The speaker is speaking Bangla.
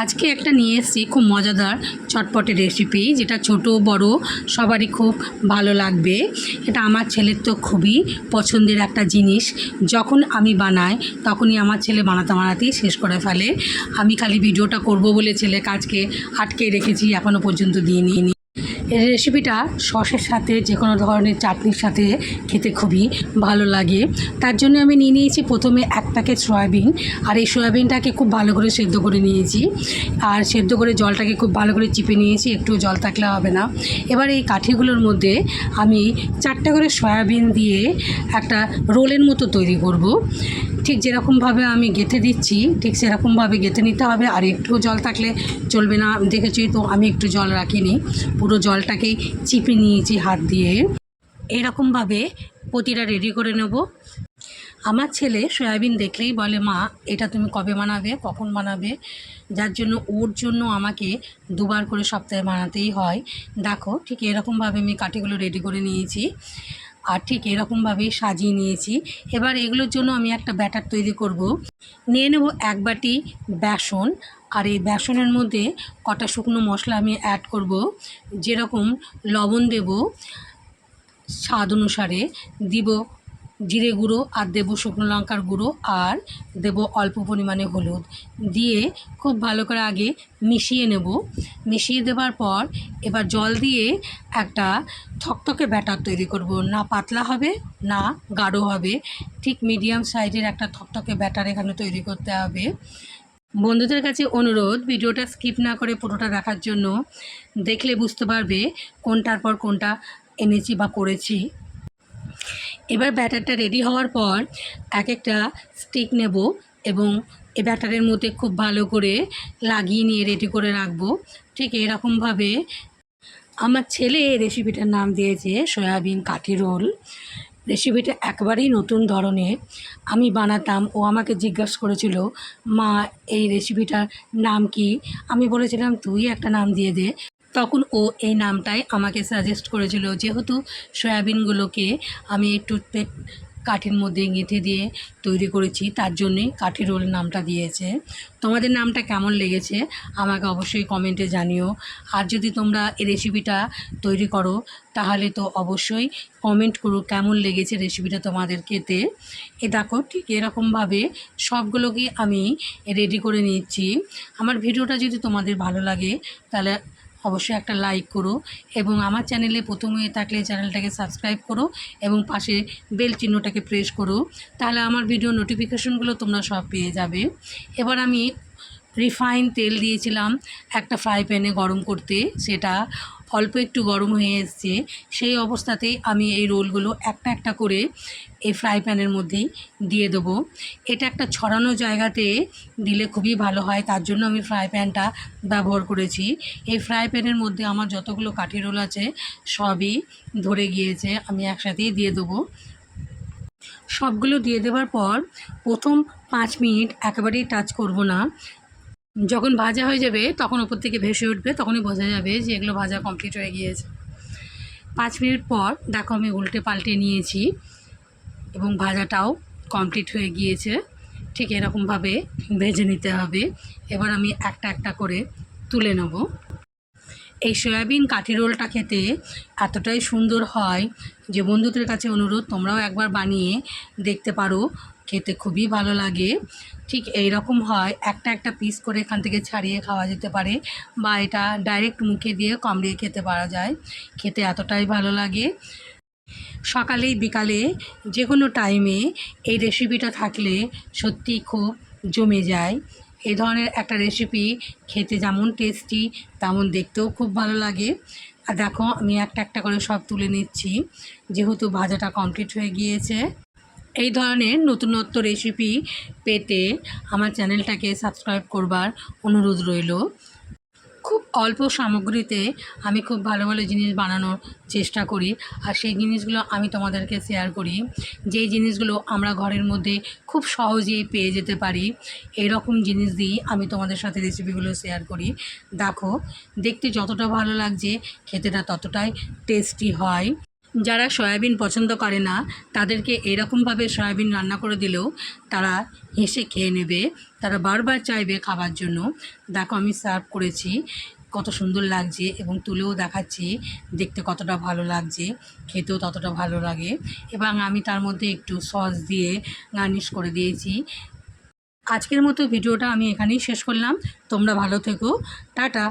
আজকে একটা নিয়ে এসেছি খুব মজাদার চটপটে রেসিপি, যেটা ছোট বড় সবারই খুব ভালো লাগবে। এটা আমার ছেলের তো খুবই পছন্দের একটা জিনিস। যখন আমি বানাই তখনই আমার ছেলে বানাতেই শেষ করে ফেলে। আমি খালি ভিডিওটা করব বলে ছেলে কাজকে আটকে রেখেছি, এখনও পর্যন্ত দিইনি। এই রেসিপিটা সসের সাথে যে কোনো ধরনের চাটনির সাথে খেতে খুবই ভালো লাগে। তার জন্য আমি নিয়ে নিয়েছি প্রথমে 1 প্যাকেট সয়াবিন। আর এই সয়াবিনটাকে খুব ভালো করে সেদ্ধ করে নিয়েছি, আর সেদ্ধ করে জলটাকে খুব ভালো করে চিপে নিয়েছি, একটু জল থাকলে হবে না। এবার এই কাঠিগুলোর মধ্যে আমি 4টা করে সয়াবিন দিয়ে একটা রোলের মতো তৈরি করব। ঠিক যেরকমভাবে আমি গেঁথে দিচ্ছি ঠিক সেরকমভাবে গেঁথে নিতে হবে। আর একটু জল থাকলে চলবে না, দেখেছি তো আমি একটু জল রাখিনি, পুরো জলটাকেই চিপে নিয়েছি হাত দিয়ে। এরকমভাবে প্রতিটা রেডি করে নেব। আমার ছেলে সয়াবিন দেখলেই বলে, মা এটা তুমি কবে বানাবে, কখন বানাবে? যার জন্য ওর জন্য আমাকে 2বার করে সপ্তাহে বানাতেই হয়। দেখো ঠিক এরকমভাবে আমি কাঠিগুলো রেডি করে নিয়েছি, আর ঠিক এরকমভাবেই সাজিয়ে নিয়েছি। এবার এগুলোর জন্য আমি একটা ব্যাটার তৈরি করব। নিয়ে নেব 1 বাটি বেসন, আর এই বেসনের মধ্যে কটা শুকনো মশলা আমি অ্যাড করব। যেরকম লবণ দেব স্বাদ অনুসারে, দিব জিরে গুঁড়ো, আর দেব শুকনো লঙ্কার গুঁড়ো, আর দেব অল্প পরিমাণে হলুদ দিয়ে খুব ভালো করে আগে মিশিয়ে নেব। মিশিয়ে দেওয়ার পর এবার জল দিয়ে একটা থকথকে ব্যাটার তৈরি করব। না পাতলা হবে না গাঢ় হবে, ঠিক মিডিয়াম সাইজের একটা থকথকে ব্যাটার এখানে তৈরি করতে হবে। বন্ধুদের কাছে অনুরোধ, ভিডিওটা স্কিপ না করে পুরোটা দেখার জন্য। দেখলে বুঝতে পারবে কোনটার পর কোনটা এনেছি বা করেছি। এবার ব্যাটারটা রেডি হওয়ার পর একটা স্টিক নেব এবং এই ব্যাটারের মধ্যে খুব ভালো করে লাগিয়ে নিয়ে রেডি করে রাখবো। ঠিক এরকমভাবে আমার ছেলে এই রেসিপিটার নাম দিয়েছে সয়াবিন কাঠি রোল। রেসিপিটা একবারেই নতুন ধরনের। আমি বানাতাম, ও আমাকে জিজ্ঞাসা করেছিল, মা এই রেসিপিটার নাম কি? আমি বলেছিলাম তুই একটা নাম দিয়ে দে। তখন ও এই নামটাই আমাকে সাজেস্ট করেছিল। যেহেতু সয়াবিনগুলোকে আমি টুথপেক কাঠির মধ্যে গেঁথে দিয়ে তৈরি করেছি, তার জন্যেই কাঠি রোল নামটা দিয়েছে। তোমাদের নামটা কেমন লেগেছে আমাকে অবশ্যই কমেন্টে জানিও। আর যদি তোমরা এই রেসিপিটা তৈরি করো তাহলে তো অবশ্যই কমেন্ট করো কেমন লেগেছে রেসিপিটা তোমাদের খেতে। এ দেখো ঠিক এরকমভাবে সবগুলোকে আমি রেডি করে নিচ্ছি। আমার ভিডিওটা যদি তোমাদের ভালো লাগে তাহলে অবশ্যই একটা লাইক করো, এবং আমার চ্যানেলে প্রথম হয়ে থাকলে চ্যানেলটাকে সাবস্ক্রাইব করো এবং পাশে বেল চিহ্নটাকে প্রেস করো, তাহলে আমার ভিডিও নোটিফিকেশনগুলো তোমরা সব পেয়ে যাবে। এবার আমি রিফাইন তেল দিয়েছিলাম একটা ফ্রাই প্যানে গরম করতে, সেটা অল্প একটু গরম হয়ে এসছে। সেই অবস্থাতেই আমি এই রোলগুলো একটা একটা করে এই ফ্রাই প্যানের মধ্যেই দিয়ে দেবো। এটা একটা ছড়ানো জায়গাতে দিলে খুবই ভালো হয়, তার জন্য আমি ফ্রাই প্যানটা ব্যবহার করেছি। এই ফ্রাই প্যানের মধ্যে আমার যতগুলো কাঠি রোল আছে সবই ধরে গিয়েছে। আমি একসাথেই দিয়ে দেবো। সবগুলো দিয়ে দেওয়ার পর প্রথম 5 মিনিট একেবারেই টাচ করব না। যখন ভাজা হয়ে যাবে তখন ওপর থেকে ভেসে উঠবে, তখনই বোঝা যাবে যে এগুলো ভাজা কমপ্লিট হয়ে গিয়েছে। 5 মিনিট পর দেখো আমি উল্টে পাল্টে নিয়েছি এবং ভাজাটাও কমপ্লিট হয়ে গিয়েছে। ঠিক এরকমভাবে ভেজে নিতে হবে। এবার আমি একটা একটা করে তুলে নেব। এই সয়াবিন কাঠি রোলটা খেতে এতটাই সুন্দর হয় যে বন্ধুদের কাছে অনুরোধ, তোমরাও একবার বানিয়ে দেখতে পারো, খেতে খুবই ভালো লাগে। ঠিক এই রকম হয়, একটা একটা পিস করে এখান থেকে ছাড়িয়ে খাওয়া যেতে পারে, বা এটা ডাইরেক্ট মুখে দিয়ে কামড়িয়ে খেতে পারা যায়। খেতে এতটাই ভালো লাগে। সকালে বিকালে যে কোনো টাইমে এই রেসিপিটা থাকলে সত্যিই খুব জমে যায়। এই ধরনের একটা রেসিপি খেতে যেমন টেস্টি তেমন দেখতেও খুব ভালো লাগে। আর দেখো আমি একটা একটা করে সব তুলে নিচ্ছি, যেহেতু ভাজাটা কমপ্লিট হয়ে গিয়েছে। এই ধরনের নতুনত্ব রেসিপি পেতে আমার চ্যানেলটাকে সাবস্ক্রাইব করবার অনুরোধ রইল। খুব অল্প সামগ্রীতে আমি খুব ভালো ভালো জিনিস বানানোর চেষ্টা করি, আর সেই জিনিসগুলো আমি তোমাদেরকে শেয়ার করি। যেই জিনিসগুলো আমরা ঘরের মধ্যে খুব সহজেই পেয়ে যেতে পারি, এরকম জিনিস দিয়েই আমি তোমাদের সাথে রেসিপিগুলো শেয়ার করি। দেখো দেখতে যতটা ভালো লাগছে খেতেটা ততটাই টেস্টি হয়। যারা সয়াবিন পছন্দ করে না তাদেরকে এরকমভাবে সয়াবিন রান্না করে দিলেও তারা হেসে খেয়ে নেবে, তারা বারবার চাইবে খাবার জন্য। দেখো আমি সার্ভ করেছি, কত সুন্দর লাগছে এবং তুলেও দেখাচ্ছি দেখতে কতটা ভালো লাগছে, খেতেও ততটা ভালো লাগে। এবং আমি তার মধ্যে একটু সস দিয়ে গার্নিশ করে দিয়েছি। আজকের মতো ভিডিওটা আমি এখানেই শেষ করলাম। তোমরা ভালো থেকো, টাটা।